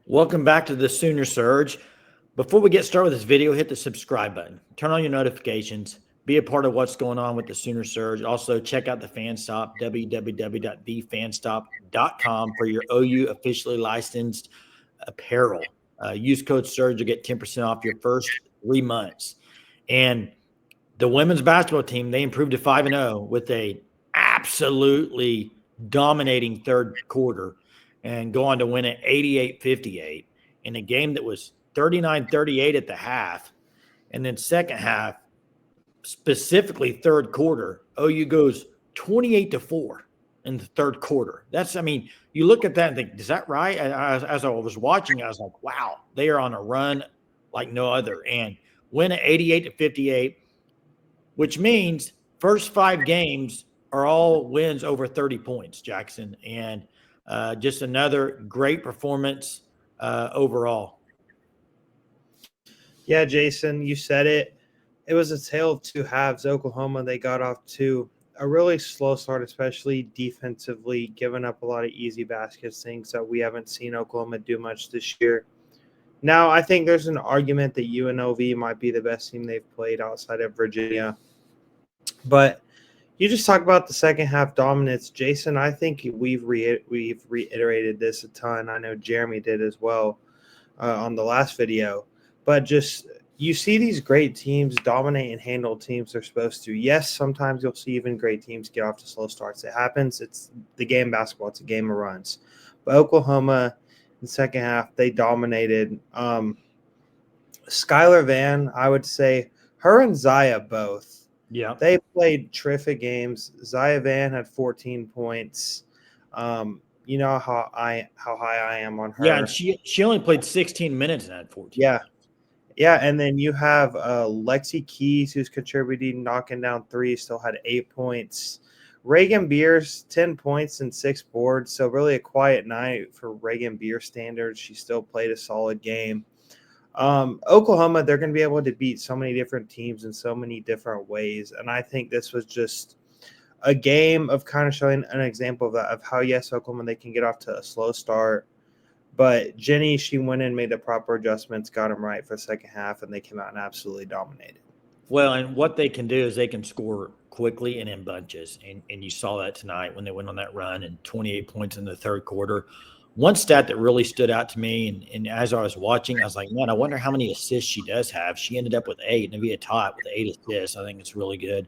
Welcome back to the Sooner Surge. Before we get started with this video, hit the subscribe button, turn on your notifications, be a part of what's going on with the Sooner Surge. Also, check out the FanStop, www.thefanstop.com for your OU officially licensed apparel. Use code SURGE to get 10% off your first 3 months. And the women's basketball team, they improved to 5-0 with a absolutely dominating third quarter and go on to win it 88-58 in a game that was 39-38 at the half. And then second half, specifically third quarter, OU goes 28-4 in the third quarter. You look at that and think, is that right? As I was watching, I was like, wow, they are on a run like no other. And win at 88-58, which means first 5 games are all wins over 30 points, Jackson. And just another great performance overall. Yeah, Jason, you said it. It was a tale of two halves. Oklahoma, they got off to a really slow start, especially defensively, giving up a lot of easy baskets, things that we haven't seen Oklahoma do much this year. Now, I think there's an argument that UNLV might be the best team they've played outside of Virginia. But you just talk about the second half dominance. Jason, I think we've reiterated this a ton. I know Jeremy did as well on the last video. But just you see these great teams dominate and handle teams they're supposed to. Yes, sometimes you'll see even great teams get off to slow starts. It happens. It's the game of basketball. It's a game of runs. But Oklahoma in the second half, they dominated. Skylar Van, I would say, her and Zaya both. Yeah. They played terrific games. Zaya Van had 14 points. You know how high I am on her. Yeah, and she only played 16 minutes and had 14. Yeah, and then you have Lexi Keys, who's contributing, knocking down threes, still had 8 points. Reagan Beers, 10 points and 6 boards, so really a quiet night for Reagan Beer standards. She still played a solid game. Oklahoma, they're going to be able to beat so many different teams in so many different ways, and I think this was just a game of kind of showing an example of that, of how, yes, Oklahoma, they can get off to a slow start. But Jenny, she went in, made the proper adjustments, got them right for the second half, and they came out and absolutely dominated. Well, and what they can do is they can score quickly and in bunches. And you saw that tonight when they went on that run and 28 points in the third quarter. One stat that really stood out to me, and as I was watching, I was like, man, I wonder how many assists she does have. She ended up with 8, and Navia taught with 8 assists. I think it's really good.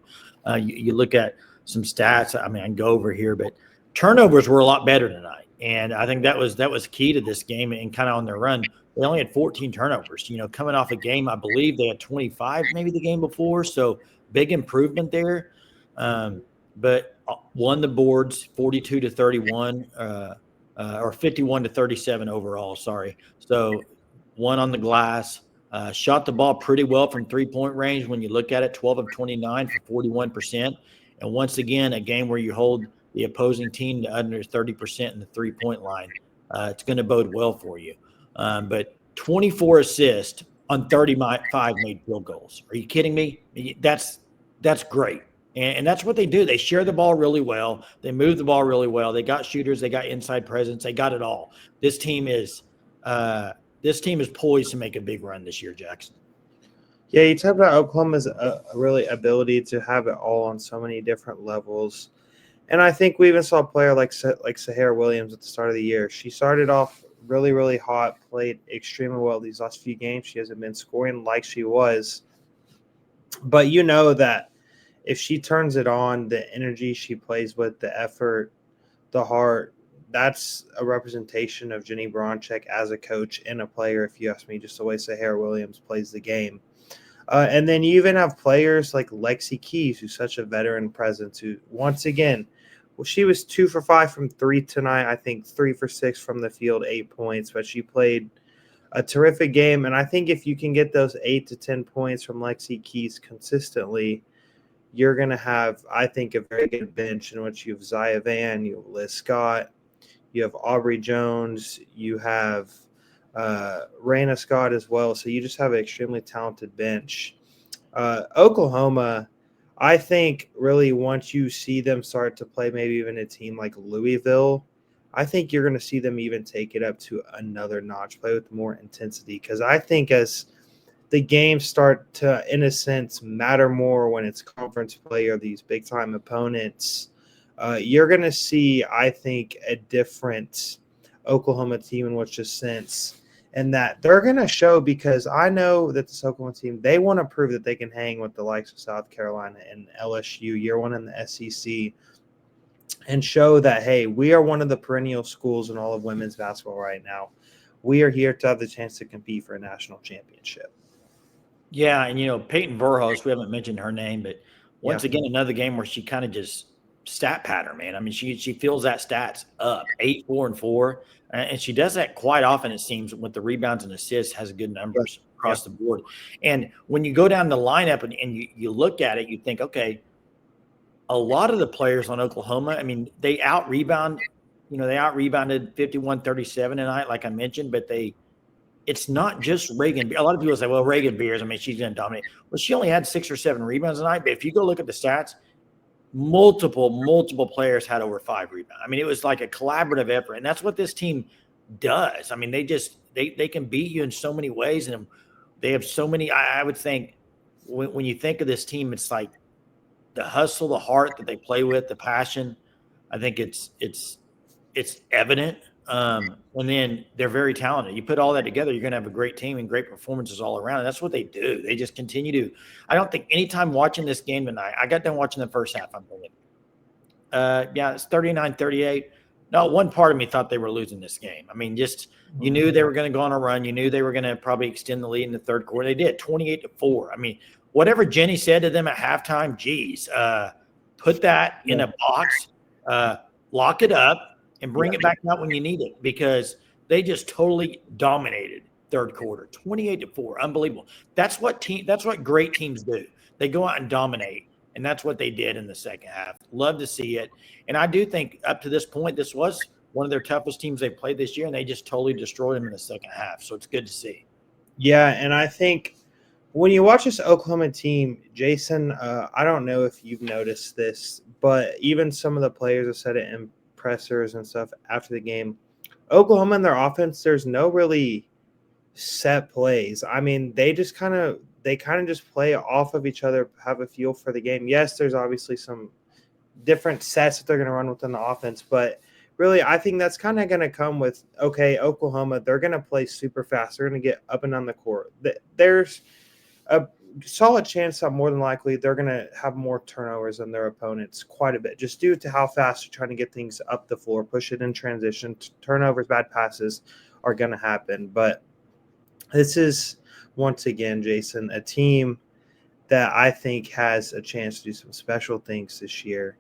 You look at some stats. I mean, I can go over here, but turnovers were a lot better tonight. And I think that was key to this game and kind of on their run. They only had 14 turnovers, coming off a game. I believe they had 25 maybe the game before. So big improvement there. But won the boards 42-31 or 51-37 overall. Sorry. So one on the glass, shot the ball pretty well from 3-point range. When you look at it, 12 of 29 for 41%. And once again, a game where you hold the opposing team to under 30% in the 3-point line. It's going to bode well for you. But 24 assists on 35 made field goals. Are you kidding me? That's great. And that's what they do. They share the ball really well. They move the ball really well. They got shooters. They got inside presence. They got it all. This team is poised to make a big run this year, Jackson. Yeah, you talk about Oklahoma's really ability to have it all on so many different levels. And I think we even saw a player like Sahara Williams at the start of the year. She started off really, really hot, played extremely well these last few games. She hasn't been scoring like she was. But you know that if she turns it on, the energy she plays with, the effort, the heart, that's a representation of Jenny Bronchek as a coach and a player, if you ask me, just the way Sahara Williams plays the game. And then you even have players like Lexi Keys, who's such a veteran presence, who, once again, she was 2 for 5 from 3 tonight. I think 3 for 6 from the field, 8 points. But she played a terrific game. And I think if you can get those 8 to 10 points from Lexi Keys consistently, you're going to have, I think, a very good bench in which you have Zaya Van, you have Liz Scott, you have Aubrey Jones, you have Raina Scott as well. So you just have an extremely talented bench. Oklahoma, I think really once you see them start to play maybe even a team like Louisville, I think you're going to see them even take it up to another notch, play with more intensity. Because I think as the games start to, in a sense, matter more when it's conference play or these big time opponents, you're going to see, I think, a different Oklahoma team in which a sense, and that they're going to show, because I know that this Oklahoma team, they want to prove that they can hang with the likes of South Carolina and LSU, year one in the SEC, and show that, hey, we are one of the perennial schools in all of women's basketball right now. We are here to have the chance to compete for a national championship. Yeah, and Peyton Verhulst, we haven't mentioned her name, but once Yeah. again, another game where she kind of just stat pattern, man. I mean, she fills that stats up 8, 4, and 4, and she does that quite often. It seems with the rebounds and assists, has good numbers across the board. And when you go down the lineup and you look at it, you think, okay, a lot of the players on Oklahoma, I mean, they out rebounded 51-37 tonight, like I mentioned, but it's not just Reagan. A lot of people say, well, Reagan Beers, I mean, she's going to dominate. Well, she only had 6 or 7 rebounds tonight, but if you go look at the stats, multiple players had over 5 rebounds. I mean, it was like a collaborative effort, and that's what this team does. I mean, they can beat you in so many ways, and they have so many. I would think when you think of this team, it's like the hustle, the heart that they play with, the passion. I think it's evident. And then they're very talented. You put all that together, you're going to have a great team and great performances all around. And that's what they do. They just continue to. I don't think anytime watching this game tonight, I got done watching the first half. I'm thinking, it's 39-38. No, one part of me thought they were losing this game. I mean, just you knew they were going to go on a run. You knew they were going to probably extend the lead in the third quarter. They did, 28-4. I mean, whatever Jenny said to them at halftime, geez, put that in a box, lock it up, and bring it back out when you need it, because they just totally dominated third quarter, 28-4, unbelievable. That's what great teams do. They go out and dominate, and that's what they did in the second half. Love to see it, and I do think up to this point, this was one of their toughest teams they played this year, and they just totally destroyed them in the second half. So it's good to see. Yeah, and I think when you watch this Oklahoma team, Jason, I don't know if you've noticed this, but even some of the players have said it in pressers and stuff after the game. Oklahoma and their offense, there's no really set plays. I mean, they kind of just play off of each other, have a feel for the game. Yes, there's obviously some different sets that they're going to run within the offense, but really, I think that's kind of going to come with, okay, Oklahoma, they're going to play super fast. They're going to get up and down the court. There's a solid chance that more than likely they're going to have more turnovers than their opponents, quite a bit, just due to how fast they're trying to get things up the floor, push it in transition. Turnovers, bad passes are going to happen. But this is, once again, Jason, a team that I think has a chance to do some special things this year.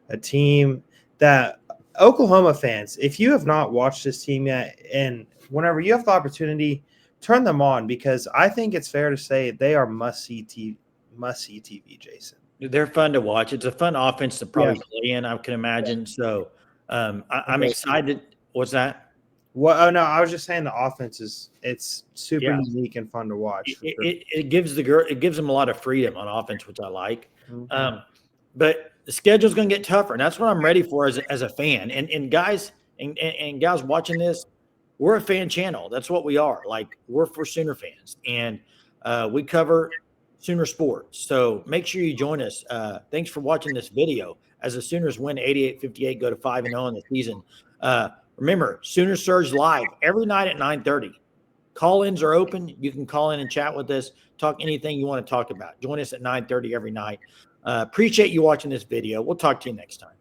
A team that Oklahoma fans, if you have not watched this team yet, and whenever you have the opportunity, turn them on, because I think it's fair to say they are must-see TV, Jason. They're fun to watch. It's a fun offense to probably play in, I can imagine. So I'm excited. What's that? Well, oh no, I was just saying the offense it's super unique and fun to watch. It gives them a lot of freedom on offense, which I like. Mm-hmm. But the schedule's going to get tougher, and that's what I'm ready for as a fan. And guys and gals watching this, we're a fan channel. That's what we are. Like, we're for Sooner fans, and we cover Sooner sports. So make sure you join us. Thanks for watching this video. As the Sooners win 88-58, go to 5-0 in the season. Remember, Sooner Surge live every night at 9:30. Call-ins are open. You can call in and chat with us. Talk anything you want to talk about. Join us at 9:30 every night. Appreciate you watching this video. We'll talk to you next time.